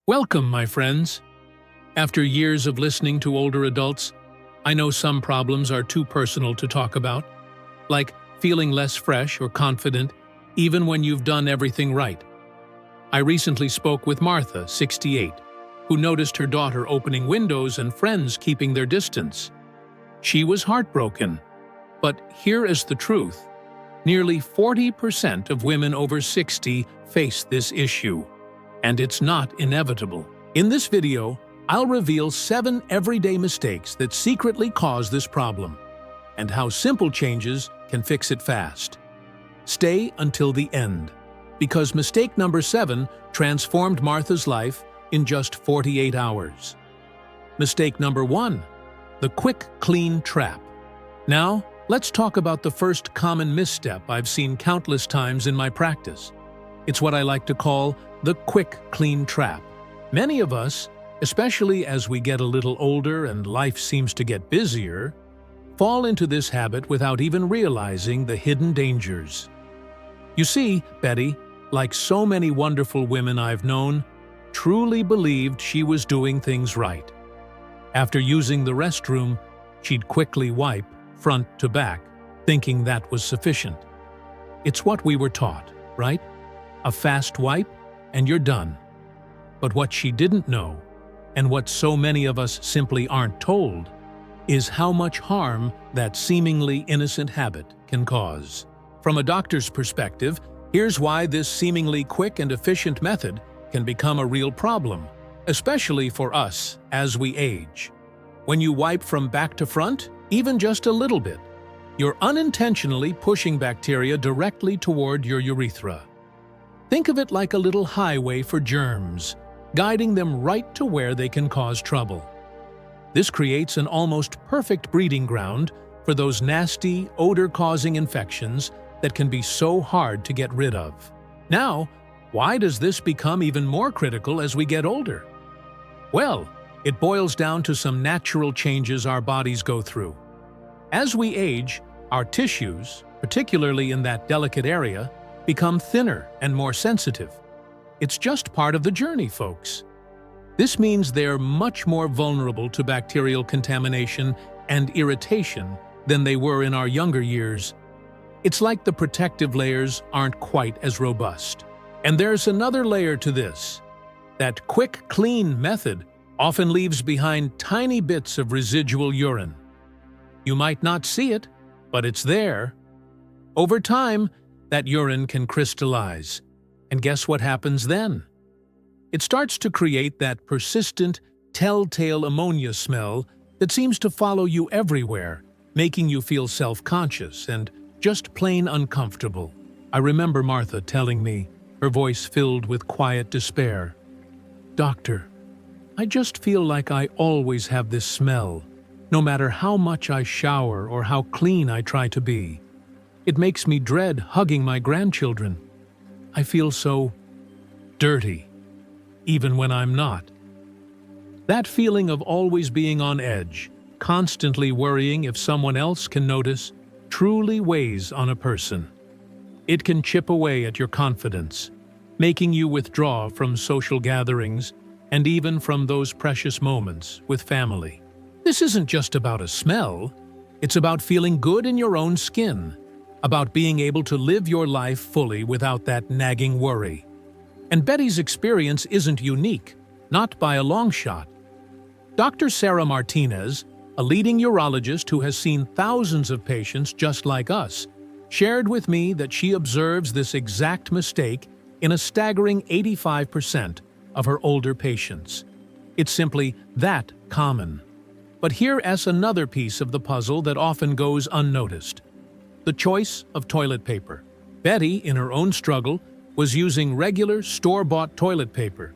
Welcome, my friends. After years of listening to older adults, I know some problems are too personal to talk about, like feeling less fresh or confident even when you've done everything right. I recently spoke with Martha, 68, who noticed her daughter opening windows and friends keeping their distance. She was heartbroken, but here is the truth. Nearly 40% of women over 60 face this issue. And it's not inevitable. In this video, I'll reveal 7 everyday mistakes that secretly cause this problem, and how simple changes can fix it fast. Stay until the end, because mistake number 7 transformed Martha's life in just 48 hours. Mistake number 1, the quick clean trap. Now, let's talk about the first common misstep I've seen countless times in my practice. It's what I like to call the quick clean trap. Many of us, especially as we get a little older and life seems to get busier, fall into this habit without even realizing the hidden dangers. You see, Betty, like so many wonderful women I've known, truly believed she was doing things right. After using the restroom, she'd quickly wipe front to back, thinking that was sufficient. It's what we were taught, right? A fast wipe, and you're done. But what she didn't know, and what so many of us simply aren't told, is how much harm that seemingly innocent habit can cause. From a doctor's perspective, here's why this seemingly quick and efficient method can become a real problem, especially for us as we age. When you wipe from back to front, even just a little bit, you're unintentionally pushing bacteria directly toward your urethra. Think of it like a little highway for germs, guiding them right to where they can cause trouble. This creates an almost perfect breeding ground for those nasty, odor-causing infections that can be so hard to get rid of. Now, why does this become even more critical as we get older? Well, it boils down to some natural changes our bodies go through. As we age, our tissues, particularly in that delicate area, become thinner and more sensitive. It's just part of the journey, folks. This means they're much more vulnerable to bacterial contamination and irritation than they were in our younger years. It's like the protective layers aren't quite as robust. And there's another layer to this. That quick, clean method often leaves behind tiny bits of residual urine. You might not see it, but it's there. Over time, that urine can crystallize. And guess what happens then? It starts to create that persistent, telltale ammonia smell that seems to follow you everywhere, making you feel self-conscious and just plain uncomfortable. I remember Martha telling me, her voice filled with quiet despair, "Doctor, I just feel like I always have this smell, no matter how much I shower or how clean I try to be. It makes me dread hugging my grandchildren. I feel so dirty, even when I'm not." That feeling of always being on edge, constantly worrying if someone else can notice, truly weighs on a person. It can chip away at your confidence, making you withdraw from social gatherings and even from those precious moments with family. This isn't just about a smell, it's about feeling good in your own skin, about being able to live your life fully without that nagging worry. And Betty's experience isn't unique, not by a long shot. Dr. Sarah Martinez, a leading urologist who has seen thousands of patients just like us, shared with me that she observes this exact mistake in a staggering 85% of her older patients. It's simply that common. But here is another piece of the puzzle that often goes unnoticed: the choice of toilet paper. Betty, in her own struggle, was using regular store-bought toilet paper.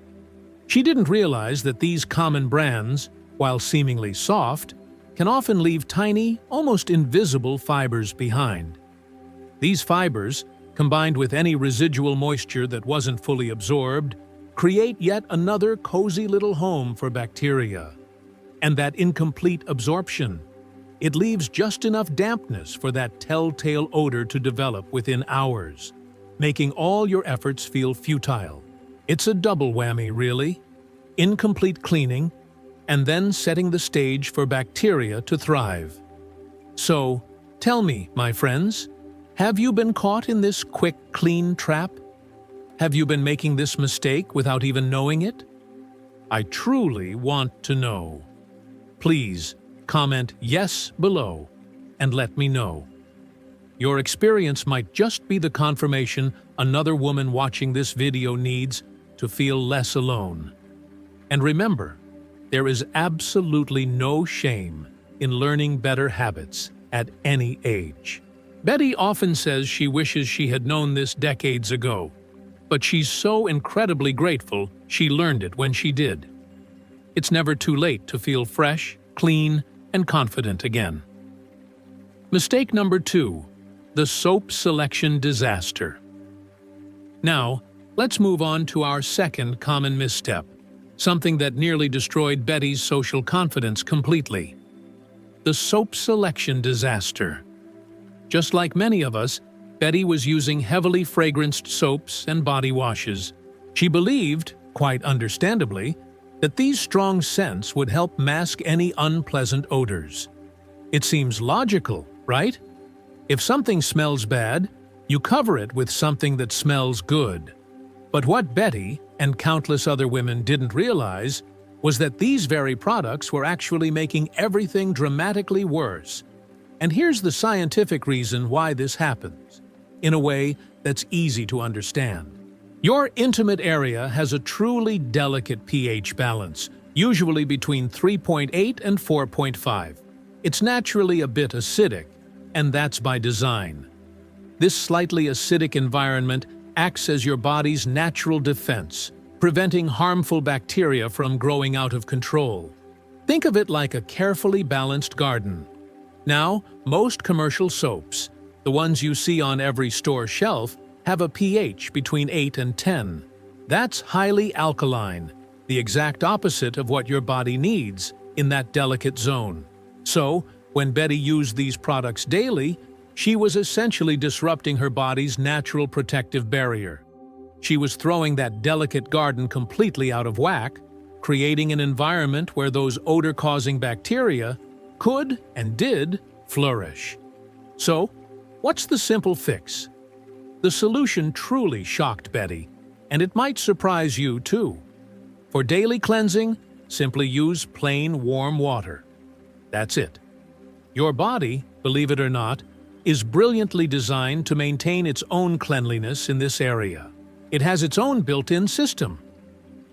She didn't realize that these common brands, while seemingly soft, can often leave tiny, almost invisible fibers behind. These fibers, combined with any residual moisture that wasn't fully absorbed, create yet another cozy little home for bacteria. And that incomplete absorption, it leaves just enough dampness for that telltale odor to develop within hours, making all your efforts feel futile. It's a double whammy, really. incomplete cleaning, and then setting the stage for bacteria to thrive. So, tell me, my friends, have you been caught in this quick clean trap? Have you been making this mistake without even knowing it? I truly want to know. Please comment yes below and let me know. Your experience might just be the confirmation another woman watching this video needs to feel less alone. And remember, there is absolutely no shame in learning better habits at any age. Betty often says she wishes she had known this decades ago, but she's so incredibly grateful she learned it when she did. It's never too late to feel fresh, clean, and confident again. Mistake number 2, the soap selection disaster. Now, let's move on to our second common misstep, something that nearly destroyed Betty's social confidence completely. The soap selection disaster. Just like many of us, Betty was using heavily fragranced soaps and body washes. She believed, quite understandably, that these strong scents would help mask any unpleasant odors. It seems logical, right? If something smells bad, you cover it with something that smells good. But what Betty and countless other women didn't realize was that these very products were actually making everything dramatically worse. And here's the scientific reason why this happens, in a way that's easy to understand. Your intimate area has a truly delicate pH balance, usually between 3.8 and 4.5. It's naturally a bit acidic, and that's by design. This slightly acidic environment acts as your body's natural defense, preventing harmful bacteria from growing out of control. Think of it like a carefully balanced garden. Now, most commercial soaps, the ones you see on every store shelf, have a pH between 8 and 10. That's highly alkaline, the exact opposite of what your body needs in that delicate zone. So, when Betty used these products daily, she was essentially disrupting her body's natural protective barrier. She was throwing that delicate garden completely out of whack, creating an environment where those odor-causing bacteria could and did flourish. So, what's the simple fix? The solution truly shocked Betty, and it might surprise you too. For daily cleansing, simply use plain warm water. That's it. Your body, believe it or not, is brilliantly designed to maintain its own cleanliness in this area. It has its own built-in system.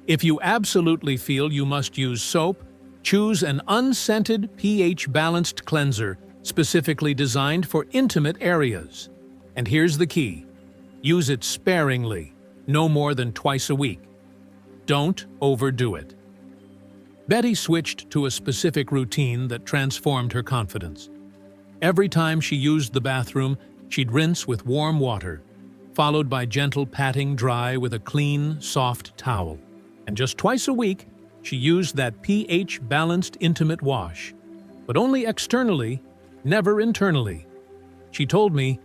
If you absolutely feel you must use soap, choose an unscented, pH-balanced cleanser specifically designed for intimate areas. And here's the key. Use it sparingly, no more than twice a week. Don't overdo it. Betty switched to a specific routine that transformed her confidence. Every time she used the bathroom, she'd rinse with warm water, followed by gentle patting dry with a clean, soft towel. And just twice a week, she used that pH-balanced intimate wash, but only externally, never internally. She told me,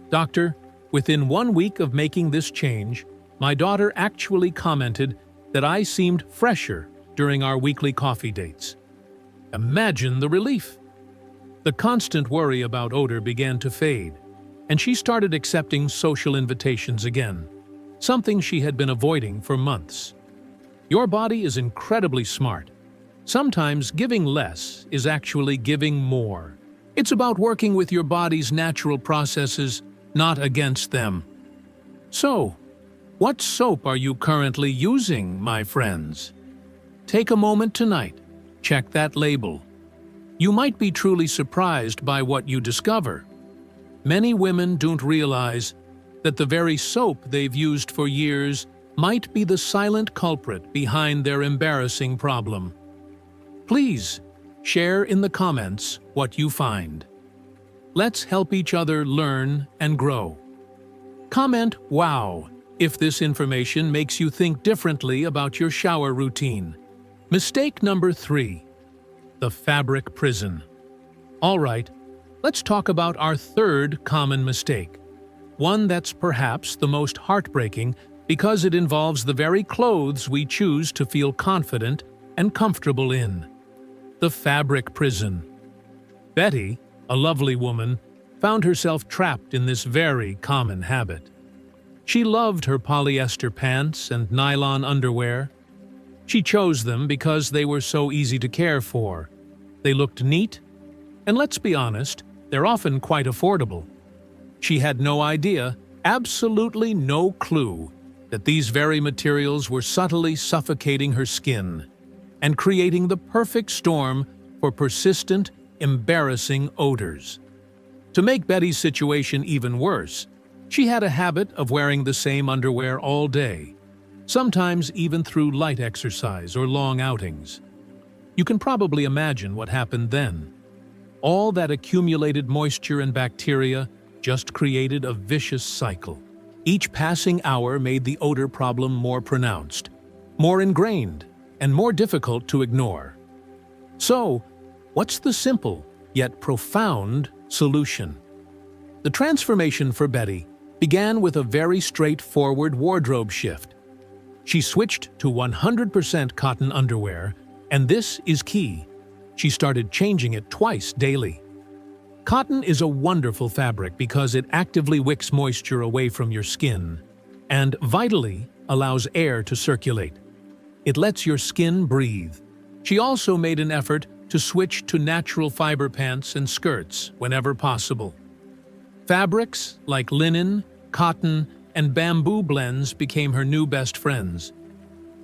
"Doctor, within 1 week of making this change, my daughter actually commented that I seemed fresher during our weekly coffee dates." Imagine the relief! The constant worry about odor began to fade, and she started accepting social invitations again, something she had been avoiding for months. Your body is incredibly smart. Sometimes giving less is actually giving more. It's about working with your body's natural processes, not against them. So, what soap are you currently using, my friends? Take a moment tonight. Check that label. You might be truly surprised by what you discover. Many women don't realize that the very soap they've used for years might be the silent culprit behind their embarrassing problem. Please, share in the comments what you find. Let's help each other learn and grow. Comment "Wow" if this information makes you think differently about your shower routine. Mistake number 3. The fabric prison. All right, let's talk about our third common mistake. One that's perhaps the most heartbreaking because it involves the very clothes we choose to feel confident and comfortable in. The fabric prison. Betty, a lovely woman, found herself trapped in this very common habit. She loved her polyester pants and nylon underwear. She chose them because they were so easy to care for. They looked neat, and let's be honest, they're often quite affordable. She had no idea, absolutely no clue, that these very materials were subtly suffocating her skin and creating the perfect storm for persistent, embarrassing odors. To make Betty's situation even worse, she had a habit of wearing the same underwear all day, sometimes even through light exercise or long outings. You can probably imagine what happened then. All that accumulated moisture and bacteria just created a vicious cycle. Each passing hour made the odor problem more pronounced, more ingrained, and more difficult to ignore. So, what's the simple, yet profound, solution? The transformation for Betty began with a very straightforward wardrobe shift. She switched to 100% cotton underwear, and this is key. She started changing it twice daily. Cotton is a wonderful fabric because it actively wicks moisture away from your skin and, vitally, allows air to circulate. It lets your skin breathe. She also made an effort to switch to natural fiber pants and skirts whenever possible. Fabrics like linen, cotton, and bamboo blends became her new best friends.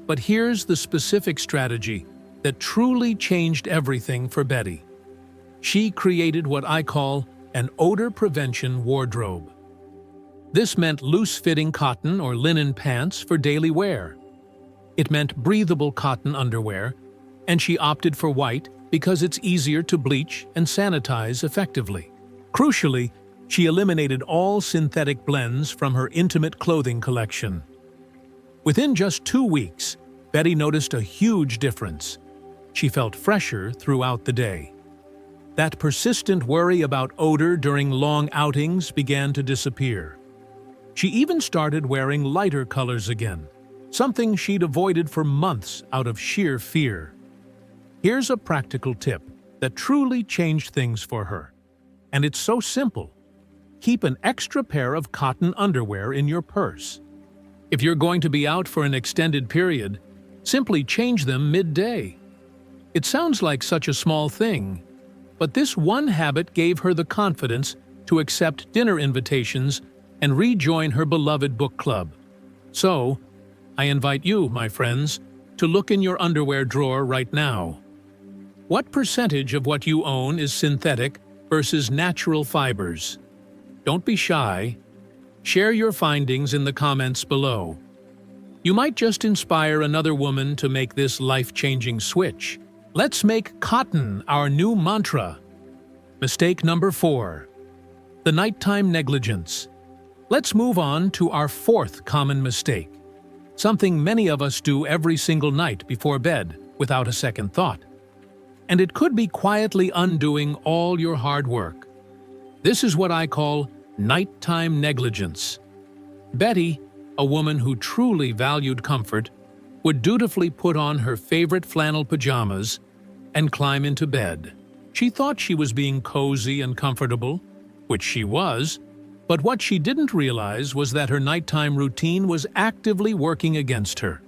But here's the specific strategy that truly changed everything for Betty. She created what I call an odor prevention wardrobe. This meant loose-fitting cotton or linen pants for daily wear. It meant breathable cotton underwear, and she opted for white because it's easier to bleach and sanitize effectively. Crucially, she eliminated all synthetic blends from her intimate clothing collection. Within just 2 weeks, Betty noticed a huge difference. She felt fresher throughout the day. That persistent worry about odor during long outings began to disappear. She even started wearing lighter colors again, something she'd avoided for months out of sheer fear. Here's a practical tip that truly changed things for her. And it's so simple. Keep an extra pair of cotton underwear in your purse. If you're going to be out for an extended period, simply change them midday. It sounds like such a small thing, but this one habit gave her the confidence to accept dinner invitations and rejoin her beloved book club. So, I invite you, my friends, to look in your underwear drawer right now. What percentage of what you own is synthetic versus natural fibers? Don't be shy. Share your findings in the comments below. You might just inspire another woman to make this life-changing switch. Let's make cotton our new mantra. Mistake number 4. The nighttime negligence. Let's move on to our 4th common mistake. Something many of us do every single night before bed without a second thought. And it could be quietly undoing all your hard work. This is what I call nighttime negligence. Betty, a woman who truly valued comfort, would dutifully put on her favorite flannel pajamas and climb into bed. She thought she was being cozy and comfortable, which she was, but what she didn't realize was that her nighttime routine was actively working against her.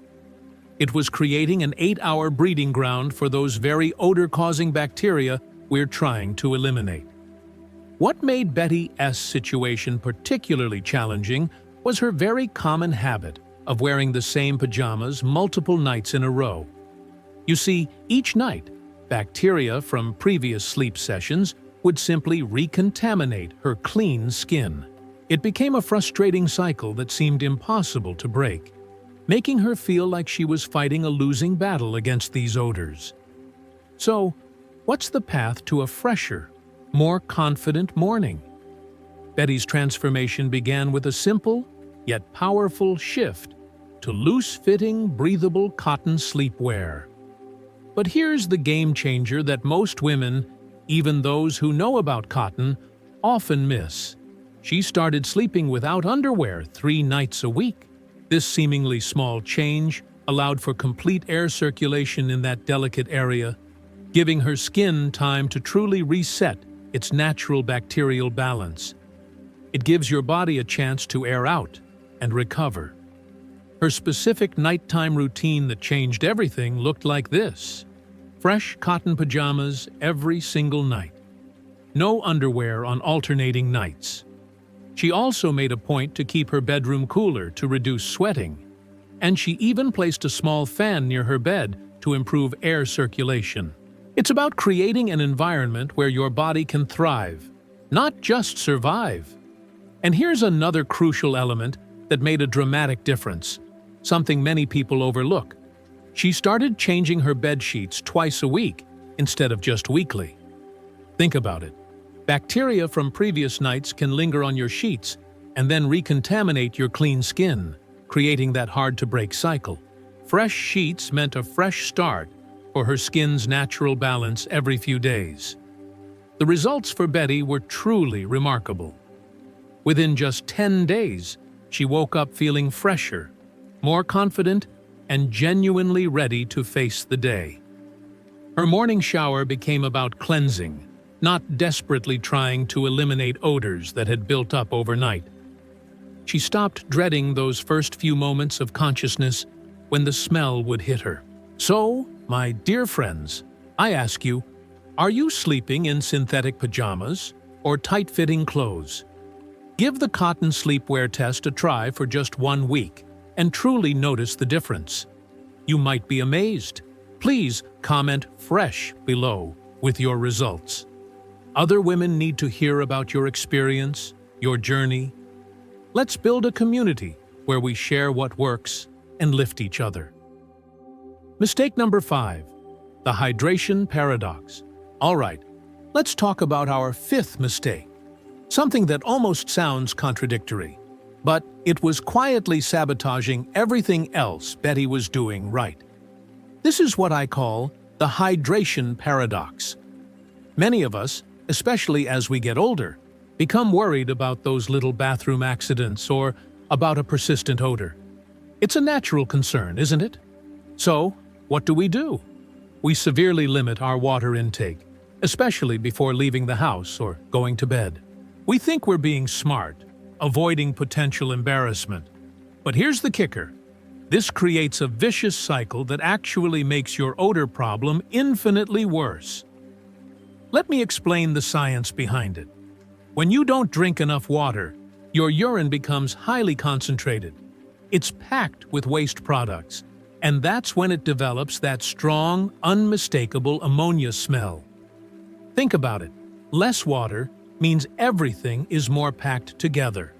It was creating an 8-hour breeding ground for those very odor-causing bacteria we're trying to eliminate. What made Betty S.'s situation particularly challenging was her very common habit of wearing the same pajamas multiple nights in a row. You see, each night, bacteria from previous sleep sessions would simply recontaminate her clean skin. It became a frustrating cycle that seemed impossible to break, making her feel like she was fighting a losing battle against these odors. So, what's the path to a fresher, more confident morning? Betty's transformation began with a simple, yet powerful shift to loose-fitting, breathable cotton sleepwear. But here's the game changer that most women, even those who know about cotton, often miss. She started sleeping without underwear 3 nights a week. This seemingly small change allowed for complete air circulation in that delicate area, giving her skin time to truly reset its natural bacterial balance. It gives your body a chance to air out and recover. Her specific nighttime routine that changed everything looked like this: fresh cotton pajamas every single night. No underwear on alternating nights. She also made a point to keep her bedroom cooler to reduce sweating, and she even placed a small fan near her bed to improve air circulation. It's about creating an environment where your body can thrive, not just survive. And here's another crucial element that made a dramatic difference, something many people overlook. She started changing her bed sheets twice a week instead of just weekly. Think about it. Bacteria from previous nights can linger on your sheets and then recontaminate your clean skin, creating that hard-to-break cycle. Fresh sheets meant a fresh start for her skin's natural balance every few days. The results for Betty were truly remarkable. Within just 10 days, she woke up feeling fresher, more confident, and genuinely ready to face the day. Her morning shower became about cleansing, not desperately trying to eliminate odors that had built up overnight. She stopped dreading those first few moments of consciousness when the smell would hit her. So, my dear friends, I ask you, are you sleeping in synthetic pajamas or tight-fitting clothes? Give the cotton sleepwear test a try for just 1 week and truly notice the difference. You might be amazed. Please comment "fresh" below with your results. Other women need to hear about your experience, your journey. Let's build a community where we share what works and lift each other. Mistake number 5, the hydration paradox. All right, let's talk about our 5th mistake, something that almost sounds contradictory, but it was quietly sabotaging everything else Betty was doing right. This is what I call the hydration paradox. Many of us, especially as we get older, become worried about those little bathroom accidents or about a persistent odor. It's a natural concern, isn't it? So, what do? We severely limit our water intake, especially before leaving the house or going to bed. We think we're being smart, avoiding potential embarrassment. But here's the kicker. This creates a vicious cycle that actually makes your odor problem infinitely worse. Let me explain the science behind it. When you don't drink enough water, your urine becomes highly concentrated. It's packed with waste products, and that's when it develops that strong, unmistakable ammonia smell. Think about it. Less water means everything is more packed together.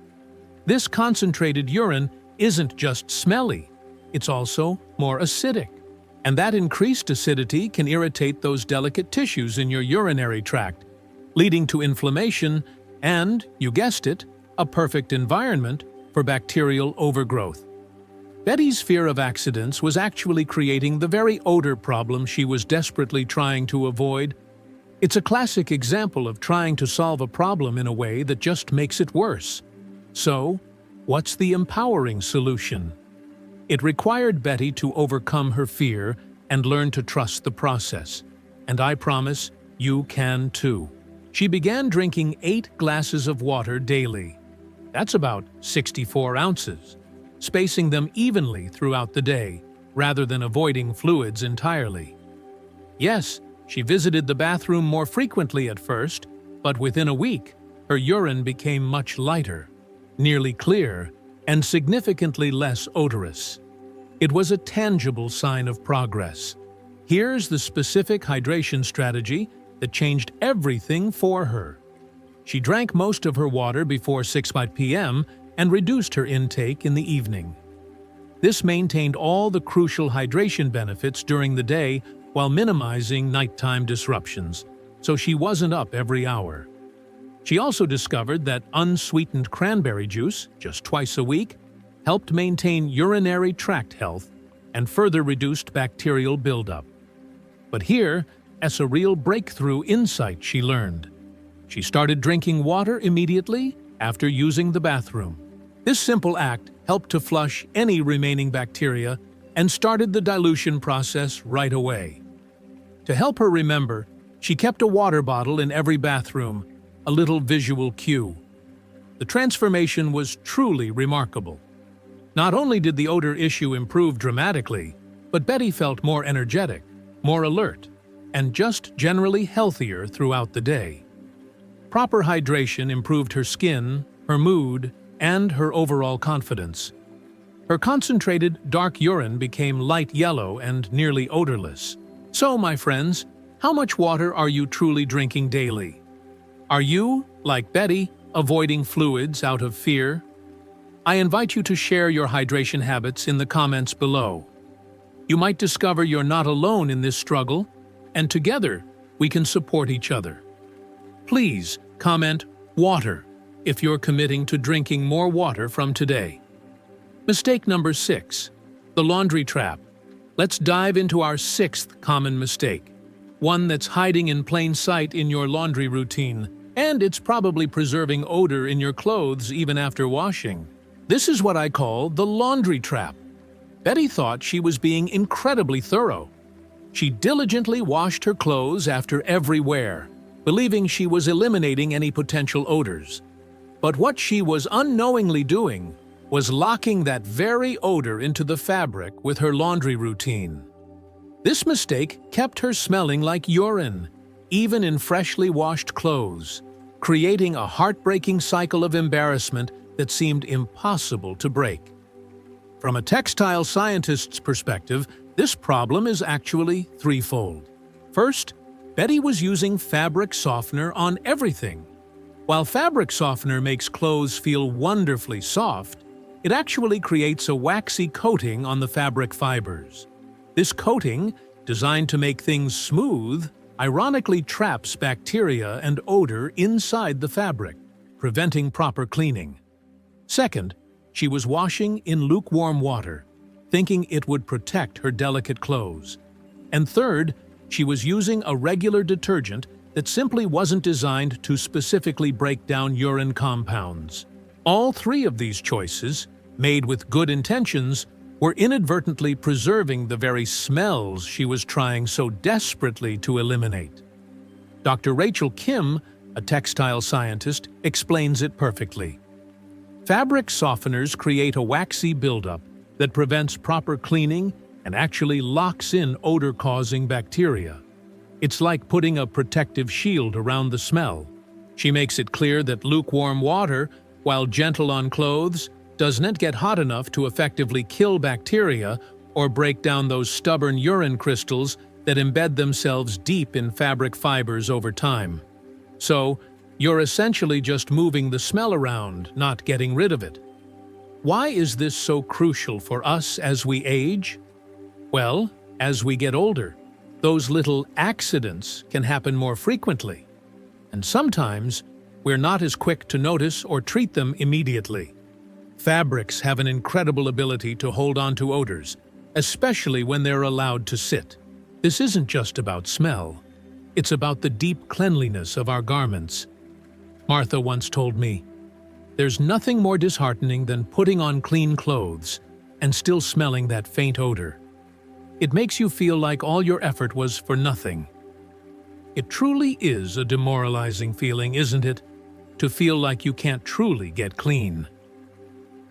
This concentrated urine isn't just smelly, it's also more acidic. And that increased acidity can irritate those delicate tissues in your urinary tract, leading to inflammation and, you guessed it, a perfect environment for bacterial overgrowth. Betty's fear of accidents was actually creating the very odor problem she was desperately trying to avoid. It's a classic example of trying to solve a problem in a way that just makes it worse. So, what's the empowering solution? It required Betty to overcome her fear and learn to trust the process. And I promise, you can too. She began drinking 8 glasses of water daily. That's about 64 ounces, spacing them evenly throughout the day, rather than avoiding fluids entirely. Yes, she visited the bathroom more frequently at first, but within a week, her urine became much lighter, nearly clear, and significantly less odorous. It was a tangible sign of progress. Here's the specific hydration strategy that changed everything for her. She drank most of her water before 6 p.m. and reduced her intake in the evening. This maintained all the crucial hydration benefits during the day while minimizing nighttime disruptions, so she wasn't up every hour. She also discovered that unsweetened cranberry juice, just twice a week, helped maintain urinary tract health and further reduced bacterial buildup. But here's a real breakthrough insight she learned. She started drinking water immediately after using the bathroom. This simple act helped to flush any remaining bacteria and started the dilution process right away. To help her remember, she kept a water bottle in every bathroom, a little visual cue. The transformation was truly remarkable. Not only did the odor issue improve dramatically, but Betty felt more energetic, more alert, and just generally healthier throughout the day. Proper hydration improved her skin, her mood, and her overall confidence. Her concentrated, dark urine became light yellow and nearly odorless. So, my friends, how much water are you truly drinking daily? Are you, like Betty, avoiding fluids out of fear? I invite you to share your hydration habits in the comments below. You might discover you're not alone in this struggle, and together we can support each other. Please comment water if you're committing to drinking more water from today. Mistake number 6, the laundry trap. Let's dive into our 6th common mistake, one that's hiding in plain sight in your laundry routine, and it's probably preserving odor in your clothes even after washing. This is what I call the laundry trap. Betty thought she was being incredibly thorough. She diligently washed her clothes after every wear, believing she was eliminating any potential odors. But what she was unknowingly doing was locking that very odor into the fabric with her laundry routine. This mistake kept her smelling like urine, even in freshly washed clothes, creating a heartbreaking cycle of embarrassment that seemed impossible to break. From a textile scientist's perspective, this problem is actually threefold. First, Betty was using fabric softener on everything. While fabric softener makes clothes feel wonderfully soft, it actually creates a waxy coating on the fabric fibers. This coating, designed to make things smooth, ironically traps bacteria and odor inside the fabric, preventing proper cleaning. Second, she was washing in lukewarm water, thinking it would protect her delicate clothes. And third, she was using a regular detergent that simply wasn't designed to specifically break down urine compounds. All three of these choices, made with good intentions, were inadvertently preserving the very smells she was trying so desperately to eliminate. Dr. Rachel Kim, a textile scientist, explains it perfectly. Fabric softeners create a waxy buildup that prevents proper cleaning and actually locks in odor-causing bacteria. It's like putting a protective shield around the smell. She makes it clear that lukewarm water, while gentle on clothes, doesn't get hot enough to effectively kill bacteria or break down those stubborn urine crystals that embed themselves deep in fabric fibers over time. So, you're essentially just moving the smell around, not getting rid of it. Why is this so crucial for us as we age? Well, as we get older, those little accidents can happen more frequently. And sometimes, we're not as quick to notice or treat them immediately. Fabrics have an incredible ability to hold on to odors, especially when they're allowed to sit. This isn't just about smell. It's about the deep cleanliness of our garments. Martha once told me, "There's nothing more disheartening than putting on clean clothes and still smelling that faint odor. It makes you feel like all your effort was for nothing." It truly is a demoralizing feeling, isn't it? To feel like you can't truly get clean.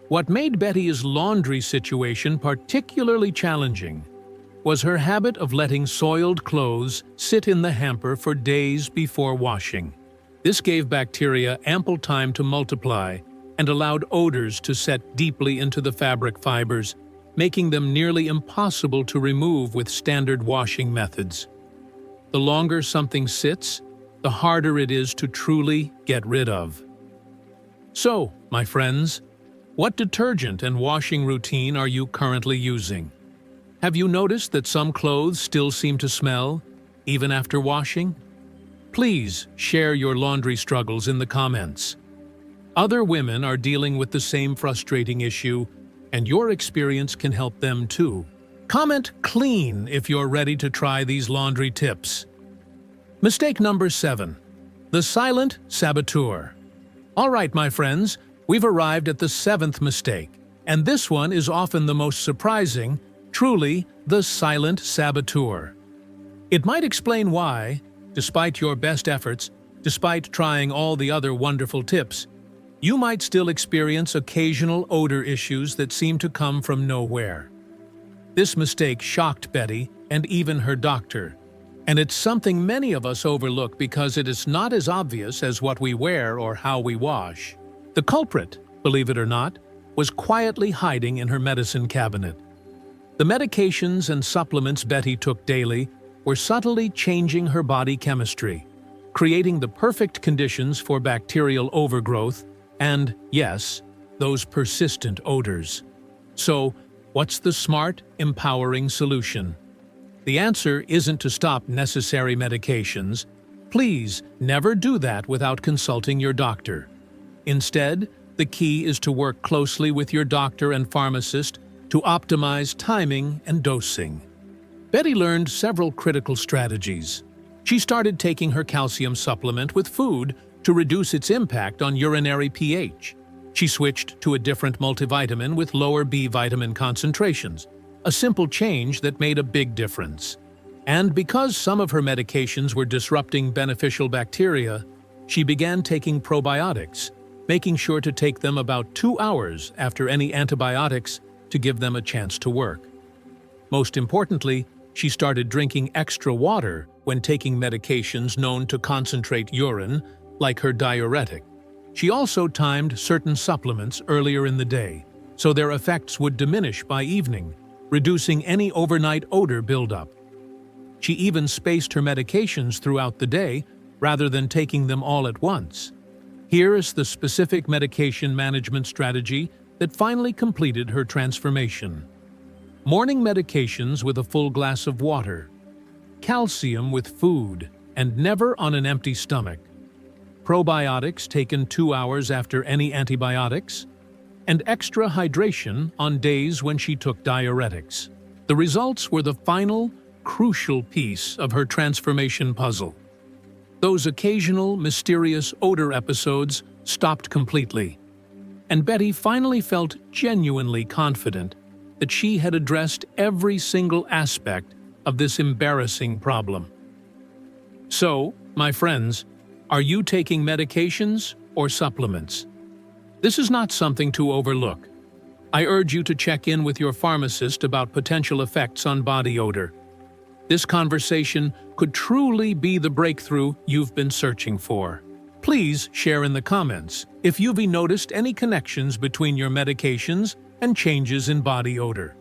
What made Betty's laundry situation particularly challenging was her habit of letting soiled clothes sit in the hamper for days before washing. This gave bacteria ample time to multiply and allowed odors to set deeply into the fabric fibers, making them nearly impossible to remove with standard washing methods. The longer something sits, the harder it is to truly get rid of. So, my friends, what detergent and washing routine are you currently using? Have you noticed that some clothes still seem to smell, even after washing? Please share your laundry struggles in the comments. Other women are dealing with the same frustrating issue, and your experience can help them too. Comment clean if you're ready to try these laundry tips. Mistake number 7. The silent saboteur. All right, my friends, we've arrived at the seventh mistake, and this one is often the most surprising, truly the silent saboteur. It might explain why, despite your best efforts, despite trying all the other wonderful tips, you might still experience occasional odor issues that seem to come from nowhere. This mistake shocked Betty and even her doctor, and it's something many of us overlook because it is not as obvious as what we wear or how we wash. The culprit, believe it or not, was quietly hiding in her medicine cabinet. The medications and supplements Betty took daily were subtly changing her body chemistry, creating the perfect conditions for bacterial overgrowth and, yes, those persistent odors. So, what's the smart, empowering solution? The answer isn't to stop necessary medications. Please never do that without consulting your doctor. Instead, the key is to work closely with your doctor and pharmacist to optimize timing and dosing. Betty learned several critical strategies. She started taking her calcium supplement with food to reduce its impact on urinary pH. She switched to a different multivitamin with lower B vitamin concentrations, a simple change that made a big difference. And because some of her medications were disrupting beneficial bacteria, she began taking probiotics, making sure to take them about 2 hours after any antibiotics to give them a chance to work. Most importantly, she started drinking extra water when taking medications known to concentrate urine, like her diuretic. She also timed certain supplements earlier in the day, so their effects would diminish by evening, reducing any overnight odor buildup. She even spaced her medications throughout the day rather than taking them all at once. Here is the specific medication management strategy that finally completed her transformation. Morning medications with a full glass of water, calcium with food, and never on an empty stomach, probiotics taken 2 hours after any antibiotics, and extra hydration on days when she took diuretics. The results were the final, crucial piece of her transformation puzzle. Those occasional, mysterious odor episodes stopped completely, and Betty finally felt genuinely confident that she had addressed every single aspect of this embarrassing problem. So, my friends, are you taking medications or supplements? This is not something to overlook. I urge you to check in with your pharmacist about potential effects on body odor. This conversation could truly be the breakthrough you've been searching for. Please share in the comments if you've noticed any connections between your medications and changes in body odor.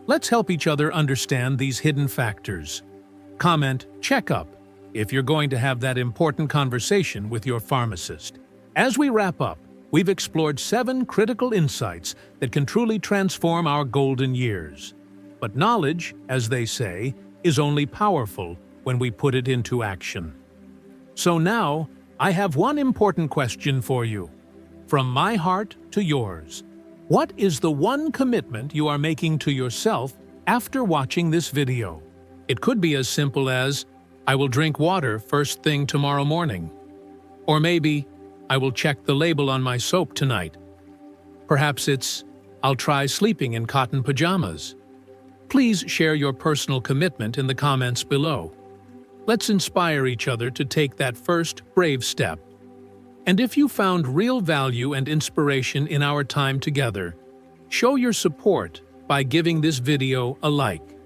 Let's help each other understand these hidden factors. Comment "Checkup" if you're going to have that important conversation with your pharmacist. As we wrap up, we've explored 7 critical insights that can truly transform our golden years. But knowledge, as they say, is only powerful when we put it into action. So now, I have one important question for you. From my heart to yours. What is the one commitment you are making to yourself after watching this video? It could be as simple as, I will drink water first thing tomorrow morning. Or maybe, I will check the label on my soap tonight. Perhaps it's, I'll try sleeping in cotton pajamas. Please share your personal commitment in the comments below. Let's inspire each other to take that first brave step. And if you found real value and inspiration in our time together, show your support by giving this video a like.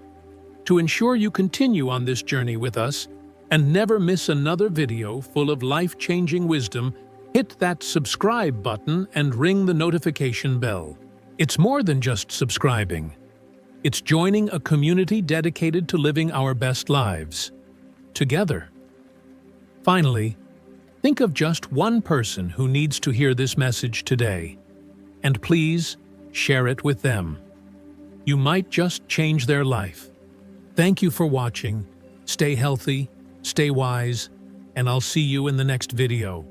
To ensure you continue on this journey with us and never miss another video full of life-changing wisdom, hit that subscribe button and ring the notification bell. It's more than just subscribing. It's joining a community dedicated to living our best lives together. Finally, think of just one person who needs to hear this message today, and please share it with them. You might just change their life. Thank you for watching. Stay healthy, stay wise, and I'll see you in the next video.